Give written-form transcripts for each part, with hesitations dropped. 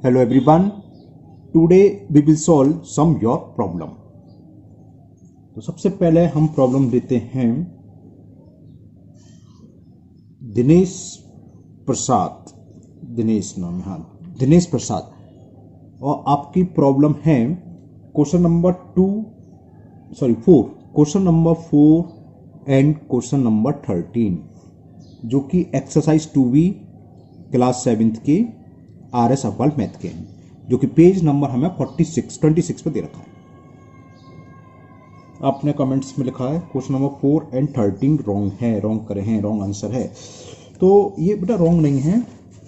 Hello everyone. Today we will solve some your problem. तो सबसे पहले हम प्रॉब्लम देते हैं दिनेश प्रसाद, दिनेश नाम है, हाँ दिनेश प्रसाद, और आपकी प्रॉब्लम है question number 4, question number 4 and question number 13, जो कि एक्सरसाइज 2B क्लास 7th के RS अव्वल मैथ के हैं, जो कि पेज नंबर हमें 26 पे दे रखा है। आपने कमेंट्स में लिखा है क्वेश्चन नंबर 4 एंड 13 रॉन्ग है, रॉन्ग करे हैं, रॉन्ग आंसर है। तो ये बेटा रॉन्ग नहीं है,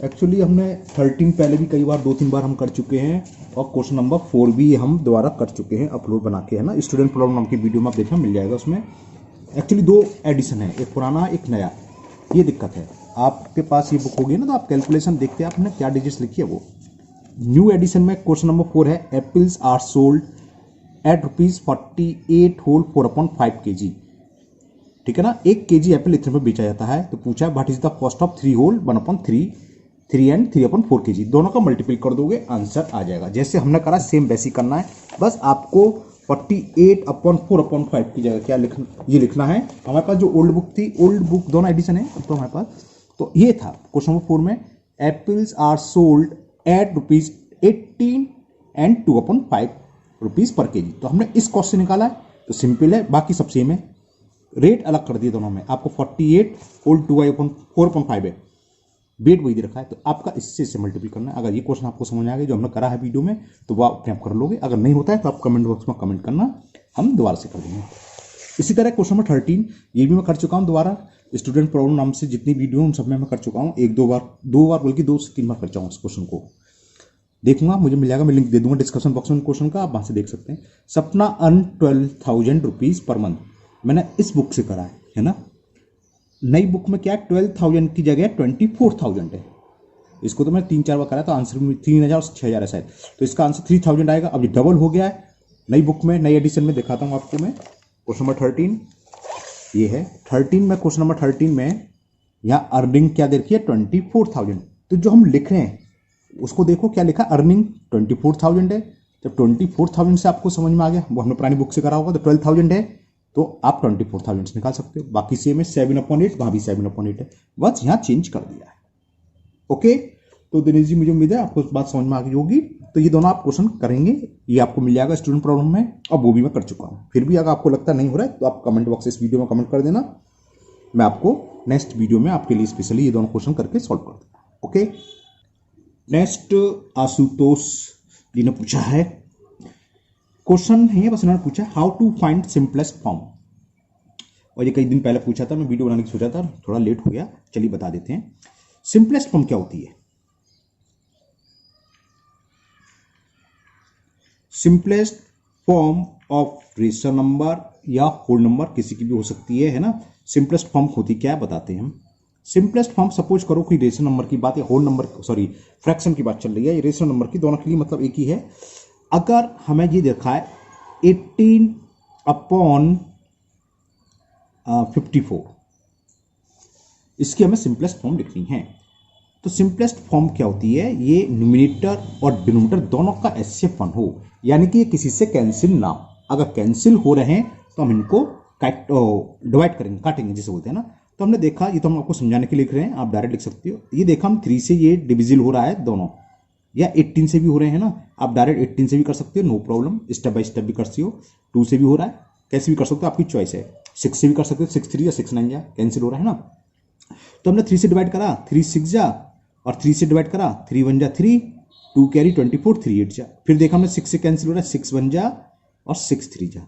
एक्चुअली हमने 13 पहले भी कई बार 2-3 बार हम कर चुके हैं, और क्वेश्चन नंबर 4 भी हम दोबारा कर चुके हैं अपलोड बना के, है ना। स्टूडेंट प्रॉब्लम नाम की वीडियो में आप देखना मिल जाएगा। उसमें एक्चुअली 2 एडिशन है, एक पुराना एक नया। ये दिक्कत है, आपके पास ये बुक होगी ना, तो आप कैलकुलेशन देखते हैं आपने क्या डिजिट्स लिखी है। वो न्यू एडिशन में क्वेश्चन नंबर 4 है, apples are sold at ₹48 whole 4/5 kg। ठीक है ना, 1 kg एप्पल इतने में बेचा जाता है। तो पूछा what is the cost of 3 whole 1/3 and 3/4 kg। दोनों का मल्टीपल कर दोगे, आंसर आ जाएगा। जैसे हमने करा सेम वैसी करना है, बस आपको 48/4/5 की जगह क्या लिखना, ये लिखना है। हमारे पास जो ओल्ड बुक थी, ओल्ड बुक दोनों एडिशन है तो हमारे पास, तो ये था क्वेश्चन नंबर 4 में, apples are sold at ₹18 and 2/5 पर केजी। तो हमने इस कॉस्ट से निकाला है, तो सिंपल है, बाकी सब सेम है। रेट अलग कर दिए दोनों में, आपको 48 होल 4/5 है, वेट वही दे रखा है, तो आपका इससे मल्टीपल करना है। अगर ये क्वेश्चन आपको समझ आ गया जो हमने करा है वीडियो में, तो वो आप कर लोगे। अगर नहीं होता है तो आप कमेंट बॉक्स में कमेंट करना, हम दोबारा से कर देंगे। इसी तरह क्वेश्चन नंबर 13 ये भी मैं कर चुका हूँ दोबारा। स्टूडेंट प्रॉब्लम नाम से जितनी वीडियो उन सब में मैं कर चुका हूँ, 1-2 बार बल्कि 2 से 3 बार कर चाहूँ। इस क्वेश्चन को देखूंगा, मुझे मिल जाएगा, मैं लिंक दे दूंगा डिस्क्रिप्शन बॉक्स में क्वेश्चन का, आप वहां से देख सकते हैं। सपना अर्न 12,000 रुपीज पर मंथ, मैंने इस बुक से करा है ना। नई बुक में क्या है, 12,000 की जगह 24,000 है। इसको तो मैं 3-4 बार करा, तो आंसर में 3,000 और 6,000 है शायद, तो इसका आंसर 3,000 आएगा। अब ये डबल हो गया है नई बुक में, नई एडिशन में। दिखाता हूँ आपको मैं। क्वेश्चन नंबर 13 ये है। 13 में, क्वेश्चन नंबर 13 में यहाँ अर्निंग क्या दे रखी है, 24,000। तो जो हम लिख रहे हैं उसको देखो क्या लिखा, अर्निंग 24,000 है। जब 24,000 से आपको समझ में आ गया, वो हमने पुरानी बुक से करा होगा, तो 12,000 है, तो आप 24,000 से निकाल सकते हो। बाकी सेम है, 7/8, वहां भी 7/8 है, बस यहाँ चेंज कर दिया है। ओके, तो दिनेश जी मुझे उम्मीद है आपको बात समझ में आ गई होगी। तो ये दोनों आप क्वेश्चन करेंगे, ये आपको मिल जाएगा स्टूडेंट प्रॉब्लम में, और वो भी मैं कर चुका हूँ। फिर भी अगर आपको लगता नहीं हो रहा है तो आप कमेंट बॉक्स इस वीडियो में कमेंट कर देना, मैं आपको नेक्स्ट वीडियो में आपके लिए स्पेशली ये दोनों क्वेश्चन करके सॉल्व कर दूंगा। ओके, नेक्स्ट आशुतोष जी ने पूछा है, क्वेश्चन है बस उन्होंने पूछा how to find simplest form. और ये कई दिन पहले पूछा था, मैं वीडियो बनाने की सोचा था, थोड़ा लेट हो गया, चलिए बता देते हैं। सिंपलेस्ट फॉर्म क्या होती है? Simplest form of rational number या होल नंबर, किसी की भी हो सकती है ना। सिंपलेस्ट फॉर्म होती क्या है बताते हैं हम। सिंपलेस्ट फॉर्म, सपोज करो कोई रेशनल नंबर की बात या होल नंबर, सॉरी फ्रैक्शन की बात चल रही है, ये रेशनल नंबर की, दोनों के लिए मतलब एक ही है। अगर हमें ये देखा है 18/54, इसकी हमें सिंपलेस्ट फॉर्म लिखनी है। तो सिंपलेस्ट फॉर्म क्या होती है, ये न्यूमरेटर और डिनोमिनेटर दोनों का HCF 1 हो, यानी कि ये किसी से कैंसिल ना हो। अगर कैंसिल हो रहे हैं तो हम इनको डिवाइड करेंगे, काटेंगे जिसे बोलते हैं ना। तो हमने देखा, ये तो हम आपको समझाने के लिए लिख रहे हैं, आप डायरेक्ट लिख सकते हो। ये देखा हम 3 से ये डिविजिबल हो रहा है दोनों, या 18 से भी हो रहे हैं ना, आप डायरेक्ट 18 से भी कर सकते हो, no problem, step by step भी कर सकते हो। 2 से भी हो रहा है, कैसे भी कर सकते हो, आपकी चॉइस है। 6 से भी कर सकते हो, 6 3 या 6 9 जा, कैंसिल हो रहा है ना। तो हमने 3 से डिवाइड करा, 3 6 जा, और 3 से डिवाइड करा, 3 1 जा 3, 2 कैरी 24, 3 8 जा। फिर देखा हमने 6 से कैंसिल हो रहा है, 6 1 जा और 6 3 जा।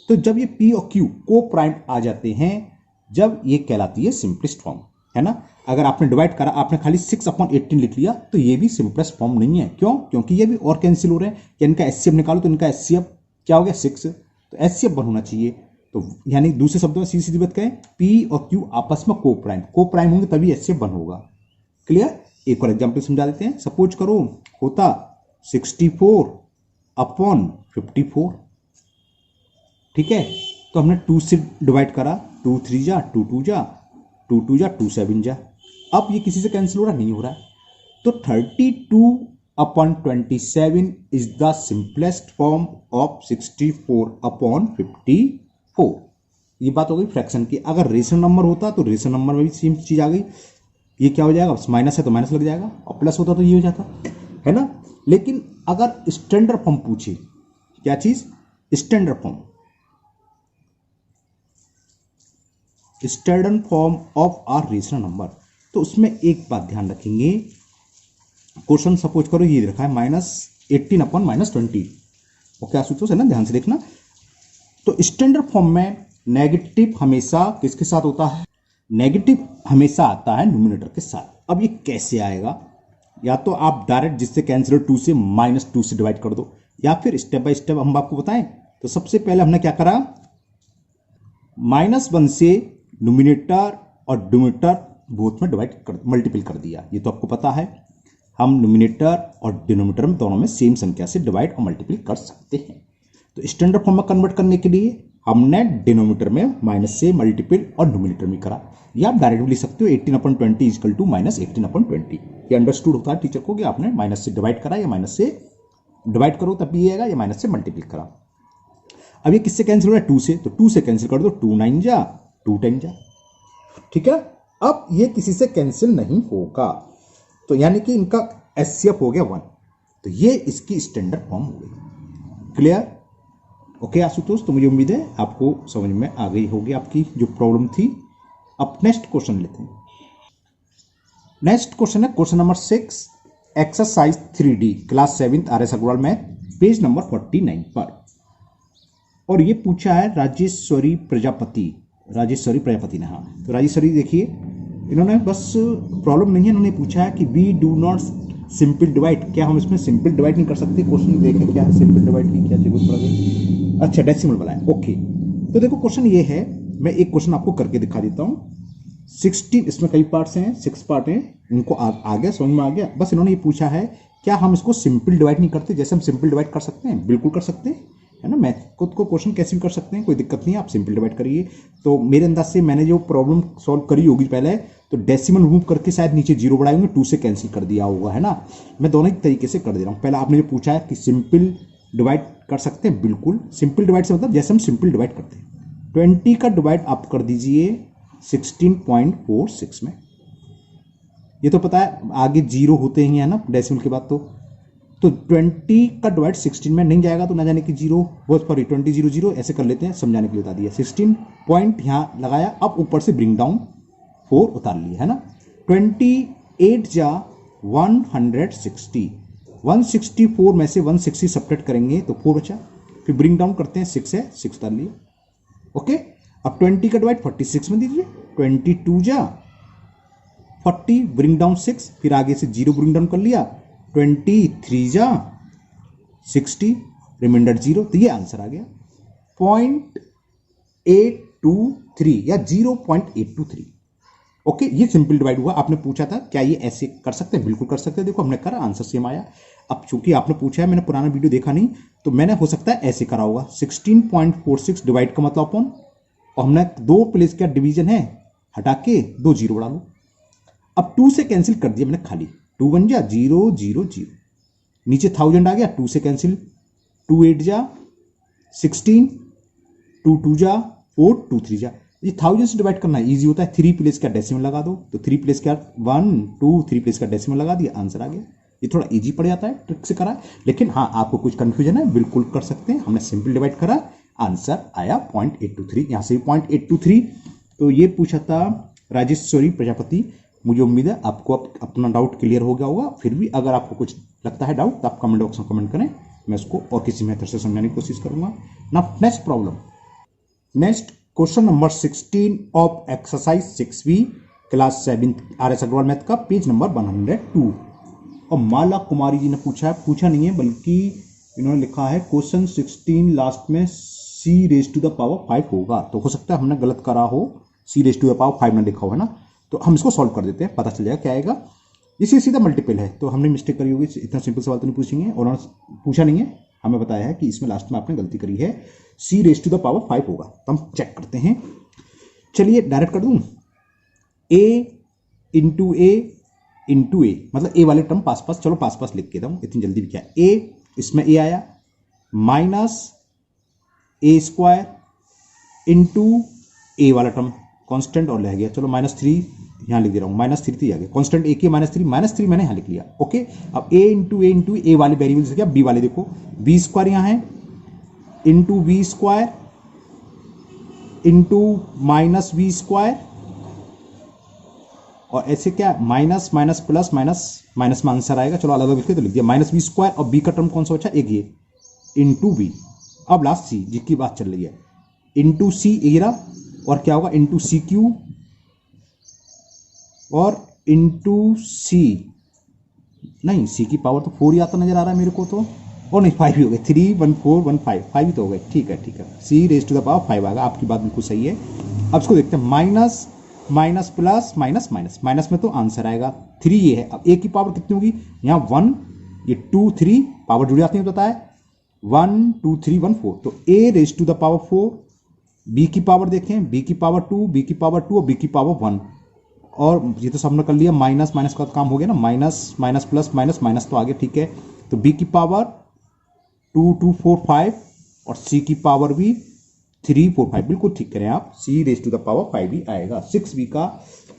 तो जब ये P और Q को प्राइम आ जाते हैं, जब ये कहलाती है सिंपलेस्ट फॉर्म, है ना। अगर आपने डिवाइड करा, आपने खाली 6/18 लिख लिया, तो ये भी सिंपलेस्ट फॉर्म नहीं है। क्यों? क्योंकि ये भी और कैंसिल हो रहे हैं, कि इनका HCF निकालो, तो इनका HCF क्या हो गया, 6, तो HCF 1 होना चाहिए। तो यानी दूसरे शब्दों में सीधी बात कहें, P और Q आपस में को प्राइम होंगे, तभी HCF 1 होगा। क्लियर? एक और एग्जाम्पल समझा देते हैं। सपोज करो होता 64/54, ठीक है। तो हमने 2 से डिवाइड करा, 2 3 जा, 2 2 जा, 2 7 जा। अब ये किसी से कैंसिल हो रहा नहीं हो रहा है, तो 32 upon 27 is the simplest form of 64 upon 54। ये बात हो गई फ्रैक्शन की। अगर रेशनल नंबर होता तो रेशनल नंबर में भी सेम चीज आ गई। ये क्या हो जाएगा, माइनस है तो माइनस लग जाएगा, और प्लस होता तो ये हो जाता, है ना। लेकिन अगर स्टैंडर्ड फॉर्म पूछे, क्या चीज, standard form, standard form of are rational number, तो उसमें एक बात ध्यान रखेंगे। क्वेश्चन सपोज करो ये रखा है -18 अपॉन -20, और क्या सूत्र है ना, ध्यान से देखना। तो स्टैंडर्ड फॉर्म में नेगेटिव हमेशा किसके साथ होता है, नेगेटिव हमेशा आता है न्यूमरेटर के साथ। अब ये कैसे आएगा, या तो आप डायरेक्ट जिससे कैंसिल 2 से -2 से डिवाइड कर दो, या फिर स्टेप बाय स्टेप हम आपको बताएं। तो सबसे पहले हमने क्या करा, -1 से न्यूमरेटर और डिनोमिनेटर बोथ में डिवाइड कर, मल्टीपल कर दिया। ये तो आपको पता है, हम न्यूमरेटर और डिनोमिनेटर में दोनों में सेम संख्या से डिवाइड और मल्टीपल कर सकते हैं। तो स्टैंडर्ड फॉर्म में कन्वर्ट करने के लिए हमने डिनोमिनेटर में माइनस से मल्टीपल और न्यूमरेटर में करा। या आप डायरेक्ट भी लिख सकते हो 18/20 इक्वल टू -18/20। ये अंडरस्टूड होता है टीचर को कि आपने माइनस से डिवाइड करा या माइनस से डिवाइड करो तब भी आएगा, या माइनस से मल्टीपल करा। अब ये किससे कैंसिल हो रहा है, 2 से, तो 2 से कैंसिल कर दो, 2 9 जा 2 10 जा, ठीक है। अब ये किसी से कैंसिल नहीं होगा, तो यानी कि इनका एचसीएफ हो गया 1। तो ये इसकी स्टैंडर्ड फॉर्म हो गई। क्लियर, ओके आशुतोष, तो मुझे उम्मीद है आपको समझ में आ गई होगी आपकी जो प्रॉब्लम थी। अब नेक्स्ट क्वेश्चन लेते हैं। नेक्स्ट क्वेश्चन है question number 6, exercise 3D class 7th RS Agarwal में पेज नंबर 49 पर। और ये पूछा है राजेश्वरी प्रजापति ने। हाँ, तो राजेश्वरी देखिए, इन्होंने बस प्रॉब्लम नहीं है, इन्होंने पूछा है कि we do not simple divide, क्या हम इसमें सिंपल डिवाइड नहीं कर सकते। क्वेश्चन देखें क्या है, सिंपल डिवाइड की क्या जरूरत पड़ गई। अच्छा, डेसिमल वाला है, ओके। तो देखो क्वेश्चन ये है, मैं एक क्वेश्चन आपको करके दिखा देता हूँ। 16, इसमें कई पार्ट्स हैं, 6 पार्ट हैं, उनको आ गया, समझ में आ गया। बस इन्होंने ये पूछा है क्या हम इसको सिंपल डिवाइड नहीं करते, जैसे हम सिंपल डिवाइड कर सकते हैं, बिल्कुल कर सकते हैं, है ना। मैथ खुद को क्वेश्चन कैसे भी कर सकते हैं, कोई दिक्कत नहीं है, आप सिंपल डिवाइड करिए। तो मेरे अंदाज से मैंने जो प्रॉब्लम सॉल्व करी होगी पहले, तो डेसिमल रिमूव करके शायद नीचे 0 बढ़ाए होंगे, 2 से कैंसिल कर दिया होगा, है ना। मैं दोनों ही तरीके से कर दे रहा हूँ। पहले आपने जो पूछा है कि सिंपल डिवाइड कर सकते हैं, बिल्कुल सिंपल डिवाइड से मतलब जैसे हम सिंपल डिवाइड करते हैं। 20 का डिवाइड आप कर दीजिए 16.46 में। ये तो पता है आगे 0 होते ही है ना डेसिमल के बाद। तो 20 का डिवाइड 16 में नहीं जाएगा, तो ना जाने कि 0, बहुत सॉरी 20 0 0 ऐसे कर लेते हैं, समझाने के लिए बता दिया। 16 पॉइंट यहाँ लगाया, अब ऊपर से ब्रिंग डाउन 4 उतार लिया, है ना। 28 जा 160, 164 में से 160 सब्ट्रैक्ट करेंगे तो 4 बचा, फिर ब्रिंग डाउन करते हैं 6 है, 6 उतार लिया, ओके। अब 20 का डिवाइड 46 में दीजिए, 22 जा 40, ब्रिंग डाउन 6, फिर आगे से 0 ब्रिंग डाउन कर लिया, 23 जा 60, रिमाइंडर 0, तो ये आंसर आ गया 0.823 या 0.823। ओके, ये सिंपल डिवाइड हुआ। आपने पूछा था क्या ये ऐसे कर सकते हैं, बिल्कुल कर सकते हैं। देखो हमने करा, आंसर सेम आया। अब चूंकि आपने पूछा है, मैंने पुराना वीडियो देखा नहीं, तो मैंने हो सकता है ऐसे करा होगा। 16.46 डिवाइड का मतलब अपॉन, और हमने 2 प्लेस का डिवीजन है, हटा के 2 0 बढ़ा लो। अब 2 से कैंसिल कर दिया मैंने खाली, 2 1 जा 0 0 0, नीचे 1000 आ गया, 2 से कैंसिल, 2 8 जा 16, 2 2 जा 4, 2 3 जा। ये 1000 से डिवाइड करना इजी होता है, 3 प्लेस का डेसिमल लगा दो, तो 3 प्लेस का 1 2 3 प्लेस का डेसिमल लगा दिया, आंसर आ गया। ये थोड़ा इजी पड़ जाता है, ट्रिक से करा है, लेकिन हाँ आपको कुछ कंफ्यूजन है बिल्कुल कर सकते हैं। हमने सिंपल डिवाइड करा, आंसर आया 0.823, यहां से भी 0.823। तो ये पूछा था राजेश्वरी प्रजापति। मुझे उम्मीद है आपको अपना डाउट क्लियर हो गया होगा। फिर भी अगर आपको कुछ लगता है डाउट तो आप कमेंट बॉक्स में कमेंट करें, मैं उसको और किसी मेथड से समझाने की कोशिश करूंगा ना। Next problem, next question number 16 of exercise 6B class 7 RS Agarwal math का पेज नंबर 102। और माला कुमारी जी ने पूछा है, पूछा नहीं है बल्कि इन्होंने लिखा है क्वेश्चन 16 लास्ट में C⁵5 होगा, तो हो सकता है हमने गलत करा हो, C⁵5 में लिखा हो, है ना। तो हम इसको सॉल्व कर देते हैं, पता चल जाएगा क्या आएगा। इसी सीधा मल्टीपल है, तो हमने मिस्टेक करी होगी, इतना सिंपल सवाल तो नहीं पूछेंगे, और उन्होंने पूछा नहीं है, हमें बताया है कि इसमें लास्ट में आपने गलती करी है, C⁵5 होगा। तो हम चेक करते हैं, चलिए डायरेक्ट कर दूं, A × A इंटू ए, मतलब ए वाले टर्म पास पास, चलो पास पास लिख के दो, इतनी जल्दी भी क्या है। ए, इसमें ए आया, माइनस ए स्क्वायर इंटू ए वाला टर्म कांस्टेंट और रह गया, चलो -3 यहां लिख दे रहा हूं, -3 आ गया कांस्टेंट, ए के -3 मैंने यहां लिख लिया। ओके, अब ए इंटू ए वाले वेरिएबल से क्या, बी वाले देखो, बी स्क्वायर यहां है into B square into minus B square, और ऐसे क्या minus minus plus minus minus में आंसर आएगा, चलो अलग अलग लिख के तो लिख दिया, माइनस बी स्क्वायर, और बी का टर्म कौन सा बचा, एक ये इंटू बी। अब लास्ट सी जिसकी बात चल रही है, इंटू सी एरा, और क्या होगा इंटू सी क्यू, और इंटू सी, नहीं सी की पावर तो 4 ही आता नजर आ रहा है मेरे को तो, और नहीं 5 ही हो गए, 3 1 4 1 5 5 ही तो हो गए, ठीक है ठीक है, सी रेज टू द पावर 5 आ गया, आपकी बात बिल्कुल सही है। अब इसको देखते हैं, minus minus plus minus minus, minus में तो आंसर आएगा 3 ये है। अब ए की पावर कितनी होगी, यहाँ 1, ये 2 3 पावर जुड़ जाती है, बताया 1 2 3 1 4, तो a raise to the power 4, B की पावर देखें, बी की पावर 2, बी की पावर 2 और बी की पावर 1, और ये तो सबने कर लिया, माइनस माइनस का काम हो गया ना, minus minus plus minus minus तो आगे, ठीक है, तो बी की पावर 2 2 4 5 और सी की पावर भी 3 4 5, बिल्कुल ठीक करें आप, सी रेज टू द पावर 5 ही आएगा। 6B का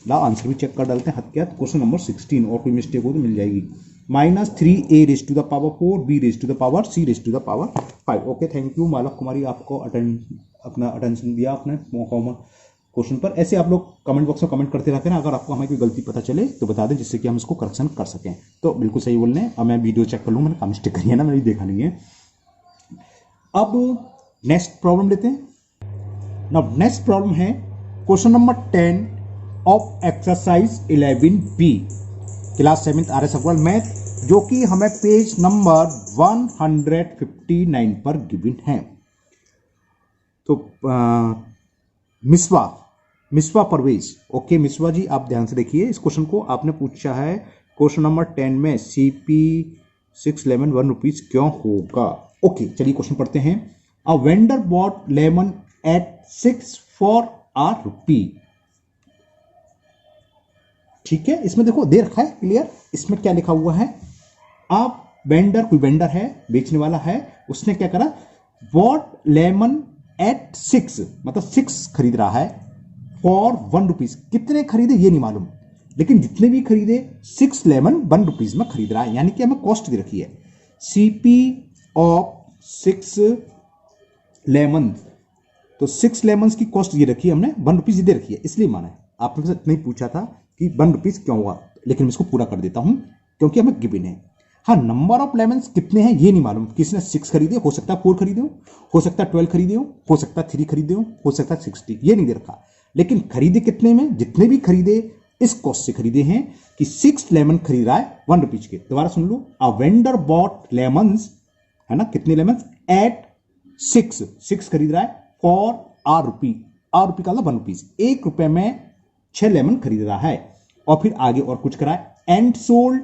ला आंसर भी चेक कर डालते हैं, हद क्वेश्चन नंबर 16, और कोई मिस्टेक हो तो मिल जाएगी, -3A raise to the power 4, B raise to the power, C raise to the power 5। Okay, thank you Malak Kumari, आपको अपना अटेंशन दिया आपने कॉमन क्वेश्चन पर। ऐसे आप लोग कमेंट बॉक्स में कमेंट करते रहते हैं, अगर आपको हमें कोई गलती पता चले तो बता दें, जिससे कि हम इसको करेक्शन कर सकें। तो बिल्कुल सही बोल रहे हैं, अब मैं वीडियो चेक कर लूँ, मैंने काम मिस्टेक करी है ना, मैंने देखा नहीं है। अब नेक्स्ट प्रॉब्लम लेते हैं। नाउ नेक्स्ट प्रॉब्लम है question number 10 of exercise 11B class 7th RS Agarwal math, जो कि हमें पेज नंबर 159 पर गिवन है। तो मिसवा परवेज, ओके मिसवा जी, आप ध्यान से देखिए इस क्वेश्चन को, आपने पूछा है क्वेश्चन नंबर 10 में CP 6 लेमन 1 रुपीज क्यों होगा। ओके, चलिए क्वेश्चन पढ़ते हैं। A vendor bought lemon at 6 for a rupee, ठीक है, इसमें देखो दे रखा है क्लियर, इसमें क्या लिखा हुआ है, आप वेंडर, कोई वेंडर है, बेचने वाला है, उसने क्या करा, बॉट लेमन एट 6, मतलब 6 खरीद रहा है, फॉर 1 रुपीज, कितने खरीदे ये नहीं मालूम, लेकिन जितने भी खरीदे 6 लेमन 1 रुपीज में खरीद रहा है, यानी कि हमें कॉस्ट दे रखी है, CP ऑफ 6 लेमन, तो 6 लेमन की कॉस्ट ये रखी है हमने, 1 रुपीज दे रखी है, इसलिए माना है। आपने नहीं पूछा था कि 1 रुपीज क्यों हुआ, लेकिन मैं इसको पूरा कर देता हूं क्योंकि हमें गिवन है। हाँ, नंबर ऑफ लेमन्स कितने हैं ये नहीं मालूम, किसने 6 खरीदे, हो सकता है 4 खरीदे हो सकता है 12 खरीदे हो सकता है 3 खरीदे हो सकता है 60, ये नहीं दे रखा, लेकिन खरीदे कितने में, जितने भी खरीदे इस कॉस्ट से खरीदे हैं कि 6 लेमन खरीद रहा है 1 रुपीज के। दोबारा सुन लो, अ वेंडर बॉट लेमन्स, है ना, कितने लेमन्स, एट 6 खरीद रहा है, फॉर a रुपी, a रुपी का 1 रुपीज, 1 रुपए में 6 लेमन खरीद रहा है, और फिर आगे और कुछ करा है, एंड सोल्ड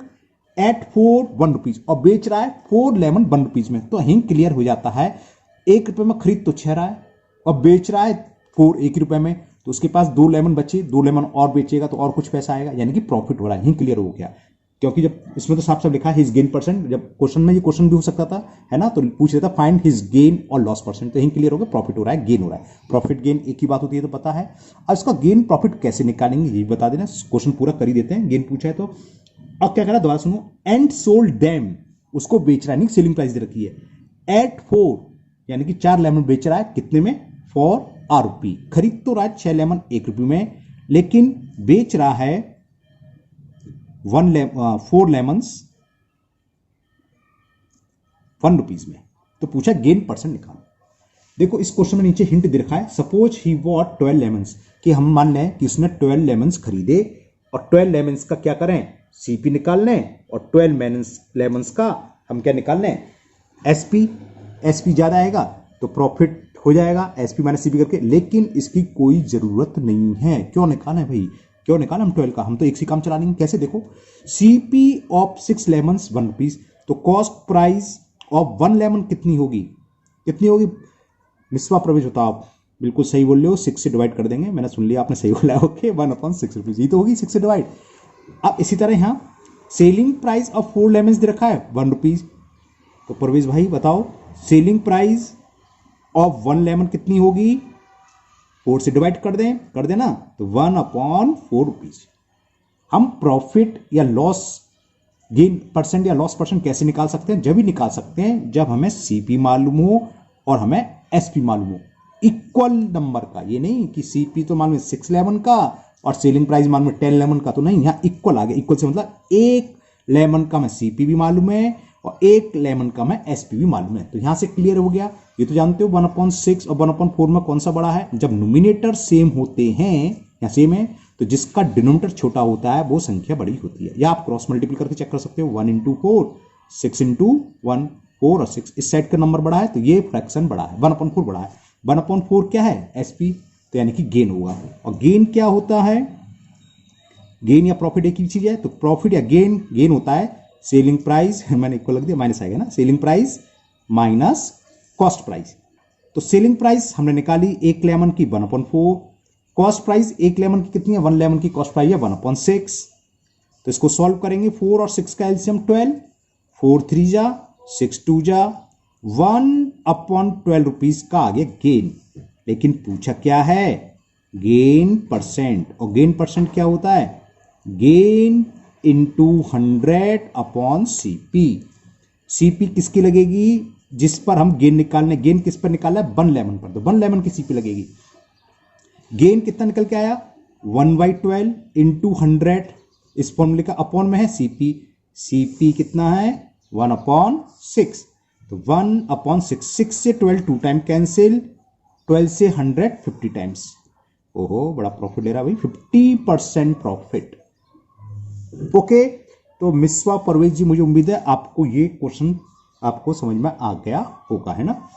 एट 4 1 रुपीज, और बेच रहा है 4 लेमन 1 रुपीज में, तो हिंग क्लियर हो जाता है, 1 रुपए में खरीद तो 6 रहा है और बेच रहा है 4 1 रुपए में, तो उसके पास 2 लेमन बचे, 2 लेमन और बेचेगा तो और कुछ पैसा आएगा, यानी कि प्रॉफिट हो रहा है, हिंग क्लियर हो गया। क्योंकि जब इसमें तो साफ साफ लिखा है हिज गेन परसेंट, जब क्वेश्चन में ये क्वेश्चन भी हो सकता था, है ना, तो पूछ लेता फाइंड हिज गेन और लॉस परसेंट, तो हिंग क्लियर हो गया, प्रॉफिट हो रहा है, गेन हो रहा है, प्रॉफिट गेन एक ही बात होती है तो पता है। अब इसका गेन प्रॉफिट कैसे निकालेंगे ये बता देना, क्वेश्चन पूरा कर ही देते हैं, गेन पूछा है तो। अब क्या करा, दोबारा सुनो, एंड सोल्ड देम, उसको बेच रहा है, नहीं सेलिंग प्राइस दे रखी है, एट 4, यानी कि 4 लेमन बेच रहा है, कितने में, फॉर a रुपी, खरीद तो रहा है 6 लेमन 1 रुपये में, लेकिन बेच रहा है 4 लेमन्स 1 रुपीज में, तो पूछा गेन परसेंट निकालो। देखो इस क्वेश्चन में नीचे हिंट दे रखा है, सपोज ही वॉट 12 लेमन्स, कि हम मान लें कि उसने 12 लेमन्स खरीदे, और 12 लेमन्स का क्या करें, CP निकाल लें, और 12 लेमन्स का हम क्या निकाल लें, SP ज्यादा आएगा तो प्रॉफिट हो जाएगा, SP माइनस CP करके, लेकिन इसकी कोई जरूरत नहीं है। क्यों निकाला है भाई, क्यों निकाला हम 12 का, हम तो एक सी काम चला लेंगे। कैसे, देखो CP ऑफ 6 लेमन्स 1 रुपीज, तो कॉस्ट प्राइस ऑफ 1 लेमन कितनी होगी, कितनी होगी, मिसवा प्रवेश होता, आप बिल्कुल सही बोल रहे हो, 6 से डिवाइड कर देंगे, मैंने सुन लिया आपने सही बोला, ओके, 1/6 रुपीज, ये तो होगी 6 से डिवाइड। अब इसी तरह यहाँ सेलिंग प्राइस ऑफ 4 लेमन्स दे रखा है 1 रुपीज। तो परवेज भाई बताओ सेलिंग प्राइस ऑफ 1 लेमन कितनी होगी? 4 से डिवाइड कर देना, तो 1/4 रुपीज। हम प्रॉफिट या लॉस गेन परसेंट या लॉस परसेंट कैसे निकाल सकते हैं? जब भी निकाल सकते हैं जब हमें सीपी मालूम हो और हमें एसपी मालूम हो, इक्वल नंबर का। ये नहीं कि सीपी तो मालूम है 6 लेमन का और सेलिंग प्राइस मालूम है 10 लेमन का, तो नहीं, यहां इक्वल आ गया। इक्वल से मतलब 1 लेमन का मैं सीपी भी मालूम है और 1 लेमन का मैं एसपी भी मालूम है। तो यहां से क्लियर हो गया। ये तो जानते हो 1/6 और 1/4 में कौन सा बड़ा है? जब नोमिनेटर सेम होते हैं या सेम है तो जिसका डिनोमिनेटर छोटा होता है वो संख्या बड़ी होती है। या आप क्रॉस मल्टीपल करके चेक कर सकते हो, 1 × 4, 6 × 1, 4 और 6, इस साइड का नंबर बड़ा है तो ये फ्रैक्शन बड़ा है, 1/4 बड़ा है। 1/4 क्या है? एसपी, तो यानी कि गेन होगा। और गेन क्या होता है? गेन या प्रॉफिट एक ही चीज है। तो प्रॉफिट या गेन होता है सेलिंग प्राइस, मैंने इक्वल लग दिया, माइनस आएगा ना, selling price minus cost price. तो सेलिंग प्राइस हमने निकाली 1 लेमन की 1/4, कॉस्ट प्राइस 1 लेमन की कितनी है? 1 लेमन की कॉस्ट प्राइस है 1/6। तो इसको सॉल्व करेंगे, 4 और 6 का एलसीएम 12, 4 3 जा 6 2 जा 1/12 रुपीज का आ गया गेन। लेकिन पूछा क्या है? Gain percent. और गेन परसेंट क्या होता है? Gain into 100/CP। सीपी किसकी लगेगी? जिस पर हम गेन निकालने, गेन किस पर निकालना है? 1 लेमन पर, तो 1 लेमन की सीपी लगेगी। गेन कितना निकल के आया? 1/12 इंटू 100, इस फॉर्मूले का अपॉन में है सीपी। सीपी कितना है? 1/6। तो 1/6, 6 से 12 2 टाइम कैंसिल, 12 से 100 50 टाइम्स। ओहो बड़ा प्रॉफिट ले रहा भाई, 50% प्रॉफिट। ओके, तो मिसवा परवेज जी, मुझे उम्मीद है आपको ये क्वेश्चन आपको समझ में आ गया होगा, है ना।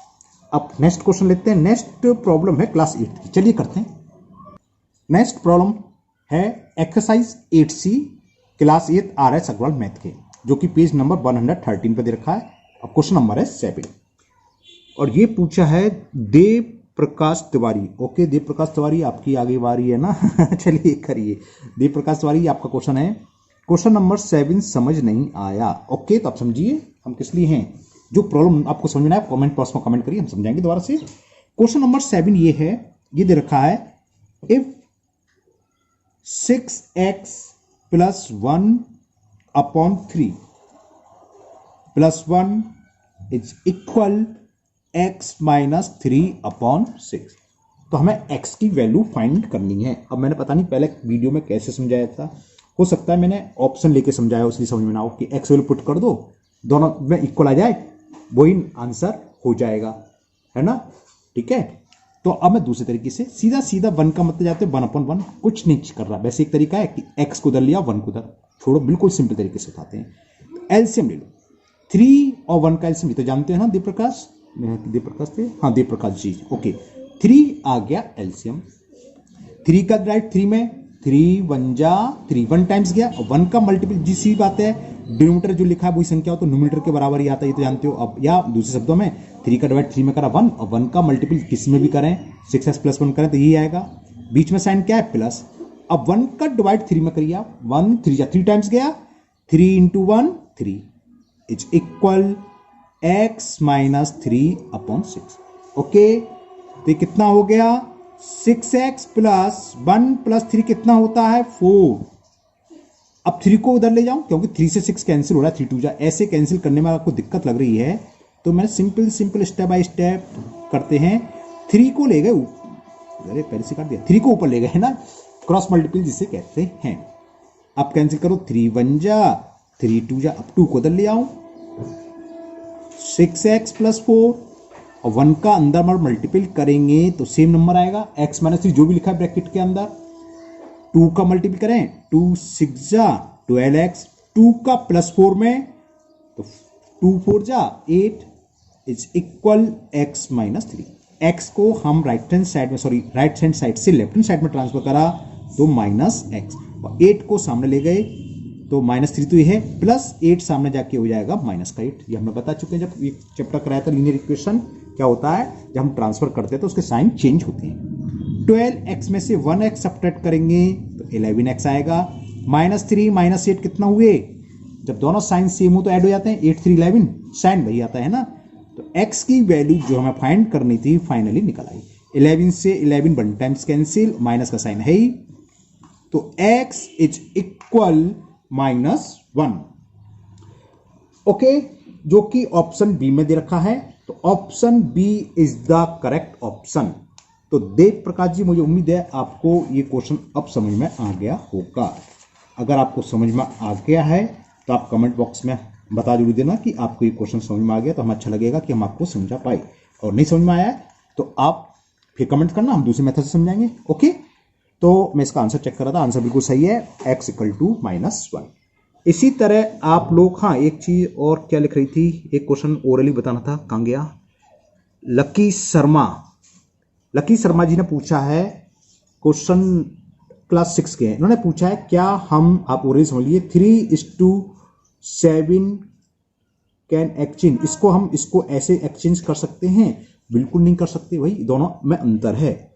अब नेक्स्ट क्वेश्चन लेते हैं। नेक्स्ट प्रॉब्लम है क्लास 8 की, चलिए करते हैं। नेक्स्ट प्रॉब्लम है exercise 8C class 8 RS Agarwal math के, जो कि पेज नंबर 113 पे दे रखा है। अब क्वेश्चन नंबर है 7 और ये पूछा है देव प्रकाश तिवारी। ओके देव प्रकाश तिवारी, आपकी आगे बारी है ना। चलिए करिए। देव प्रकाश तिवारी आपका क्वेश्चन है। क्वेश्चन नंबर 7 समझ नहीं आया। ओके, तो आप समझिए हम किस लिए हैं। जो प्रॉब्लम आपको समझ में आया कमेंट बॉक्स में कमेंट करिए, हम समझाएंगे दोबारा से। क्वेश्चन नंबर 7 ये है, ये दे रखा है if 6x + 1/3 + 1 is equal x - 3/6। तो हमें x की वैल्यू फाइंड करनी है। अब मैंने पता नहीं पहले वीडियो में कैसे समझाया था, हो सकता है मैंने ऑप्शन लेके समझाया इसलिए समझ में ना हो कि x वैल्यू पुट कर दो, दोनों में इक्वल आ जाए, वही आंसर हो जाएगा, है ना। ठीक है, तो अब मैं दूसरे तरीके से सीधा 1 का मतलब जाते 1/1, कुछ नहीं कर रहा। वैसे एक तरीका है कि x को उधर लिया 1 को उधर छोड़ो, बिल्कुल सिंपल तरीके से उठाते हैं। एलसीएम ले लो, 3 और 1 का एलसीएम तो जानते हैं ना, देव प्रकाश थे, हाँ देव प्रकाश जी। ओके, 3 आ गया एलसीएम, 3 का राइट 3 में 3 1 जा 3, 1 टाइम्स गया, और 1 का मल्टीपल जिस बात है, डिनोमिनेटर जो लिखा है वही संख्या हो तो न्यूमरेटर के बराबर ही आता है, ये तो जानते हो। अब या दूसरे शब्दों में 3 का डिवाइड 3 में करा 1, और 1 का मल्टीपल किस में भी करें 6x + 1 करें तो यही आएगा। बीच में साइन क्या है? प्लस। अब 1 का डिवाइड 3 में करिए आप, 1 3 जा 3 टाइम्स गया, 3 × 1 3 इज इक्वल x - 3/6। ओके, तो ये कितना हो गया? 6x + 1 + 3 कितना होता है? 4। अब 3 को उधर ले जाऊं क्योंकि 3 से 6 कैंसिल हो रहा है, 3 2 जा, ऐसे कैंसिल करने में आपको दिक्कत लग रही है तो मैं सिंपल स्टेप बाय स्टेप करते हैं। 3 को ले गए, अरे पहले से काट दिया, 3 को ऊपर ले गए, है ना, क्रॉस मल्टीपल जिसे कहते हैं। अब कैंसिल करो, 3 1 जा 3 2 जा, अब 2 को उधर ले आऊं, 6x + 4 और 1 का अंदर मल्टीपल करेंगे तो सेम नंबर आएगा, x - 3 जो भी लिखा है ब्रैकेट के अंदर। 2 का मल्टीपल करें, 2 6 जा 12x, 2 का +4 में तो 2 4 जा 8 इज इक्वल x - 3। x को हम राइट हैंड साइड से लेफ्ट हैंड साइड में ट्रांसफर करा तो -x, और 8 को सामने ले गए तो -3 तो ये है, +8 सामने जाके हो जाएगा -8। ये हमने बता चुके हैं जब ये चैप्टर कराया था लीनियर इक्वेशन। क्या होता है जब हम ट्रांसफर करते हैं तो उसके साइन चेंज होते हैं। 12x में से 1x सब्ट्रैक्ट करेंगे तो 11x आएगा, -3 - 8 कितना हुए जब दोनों साइन सेम हो तो ऐड हो जाते हैं, 8 3 11 साइन वही आता है ना। तो x की वैल्यू जो हमें फाइंड करनी थी फाइनली निकल आई। 11 से 11 1 टाइम्स कैंसिल, माइनस का साइन है ही, तो x इज इक्वल -1। ओके, जो कि ऑप्शन बी में दे रखा है, तो option B is the correct option. तो देव प्रकाश जी, मुझे उम्मीद है आपको ये क्वेश्चन अब समझ में आ गया होगा। अगर आपको समझ में आ गया है तो आप कमेंट बॉक्स में बता जरूर देना कि आपको ये क्वेश्चन समझ में आ गया, तो हमें अच्छा लगेगा कि हम आपको समझा पाए। और नहीं समझ में आया है तो आप फिर कमेंट करना, हम दूसरे मेथड से समझाएंगे। ओके, तो मैं इसका आंसर चेक कर रहा था, आंसर बिल्कुल सही है, x = -1। इसी तरह आप लोग, हाँ एक चीज और क्या लिख रही थी, एक क्वेश्चन ओरली बताना था, कहां गया। लकी शर्मा जी ने पूछा है क्वेश्चन क्लास 6 के, इन्होंने पूछा है क्या हम, आप ओरली समझ लिए, 3:7 कैन एक्सचेंज, इसको ऐसे एक्सचेंज कर सकते हैं? बिल्कुल नहीं कर सकते भाई, दोनों में अंतर है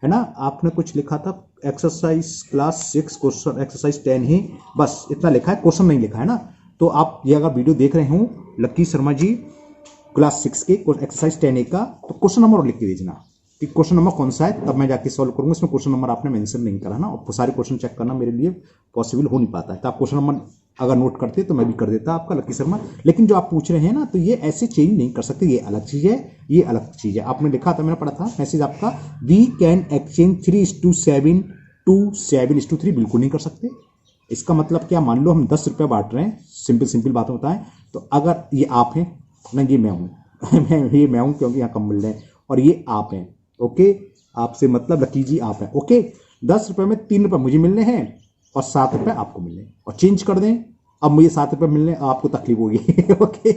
ना। आपने कुछ लिखा था एक्सरसाइज क्लास 6 क्वेश्चन एक्सरसाइज 10 ही, बस इतना लिखा है, क्वेश्चन नहीं लिखा है ना। तो आप ये अगर वीडियो देख रहे हो लक्की शर्मा जी क्लास 6 के एक्सरसाइज 10A का, तो क्वेश्चन नंबर लिख के भेजना कि क्वेश्चन नंबर कौन सा है, तब मैं जाके सॉल्व करूंगा। इसमें क्वेश्चन नंबर आपने मेंशन नहीं करा ना, और सारे क्वेश्चन चेक करना मेरे लिए पॉसिबल हो नहीं पाता है, तो आप क्वेश्चन नंबर अगर नोट करते तो मैं भी कर देता आपका लकी शर्मा। लेकिन जो आप पूछ रहे हैं ना, तो ये ऐसे चेंज नहीं कर सकते, ये अलग चीज है, ये अलग चीज है। आपने लिखा था, मैंने पढ़ा था मैसेज आपका, वी कैन एक्सचेंज 3:7 to 7:3, बिल्कुल नहीं कर सकते। इसका मतलब क्या, मान लो हम 10 रुपये बांट रहे हैं, सिंपल बात बताएं, तो अगर ये आप हैं ना, ये मैं हूं ये मैं हूं क्योंकि यहाँ कम मिल रहे हैं, और ये आप हैं। ओके, आपसे मतलब लकी जी आप हैं। ओके, 10 रुपये में 3 रुपये मुझे मिलने हैं और 7 रुपये आपको मिलने हैं, और चेंज कर दें, अब मुझे 7 रुपये मिलने, आपको तकलीफ होगी ओके,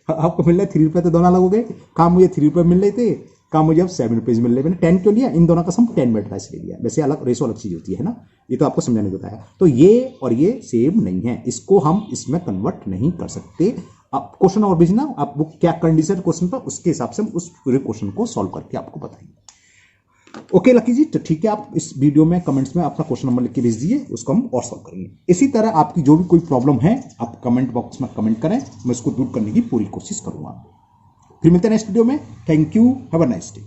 आपको मिल रहे 3 रुपये, तो दोनों अलग हो गए। काम मुझे 3 रुपये मिल रहे थे, काम मुझे अब 7 रुपीज मिल रहे। मैंने 10 क्यों लिया, इन दोनों का सम 10 मिनट का इसलिए लिया, वैसे अलग रेशो अलग चीज होती है ना, ये तो आपको समझाने को बताया। तो ये और ये सेम नहीं है, इसको हम इसमें कन्वर्ट नहीं कर सकते। आप क्वेश्चन और भेजना, आप वो क्या कंडीशन क्वेश्चन पर, उसके हिसाब से हम उस पूरे क्वेश्चन को सॉल्व करके आपको बताएंगे। ओके लकी जी, तो ठीक है, आप इस वीडियो में कमेंट्स में अपना क्वेश्चन नंबर लिख के भेज दीजिए, उसको हम और सॉल्व करेंगे। इसी तरह आपकी जो भी कोई प्रॉब्लम है, आप कमेंट बॉक्स में कमेंट करें, मैं उसको दूर करने की पूरी कोशिश करूंगा। फिर मिलते हैं नेक्स्ट वीडियो में। Thank you, have a nice day.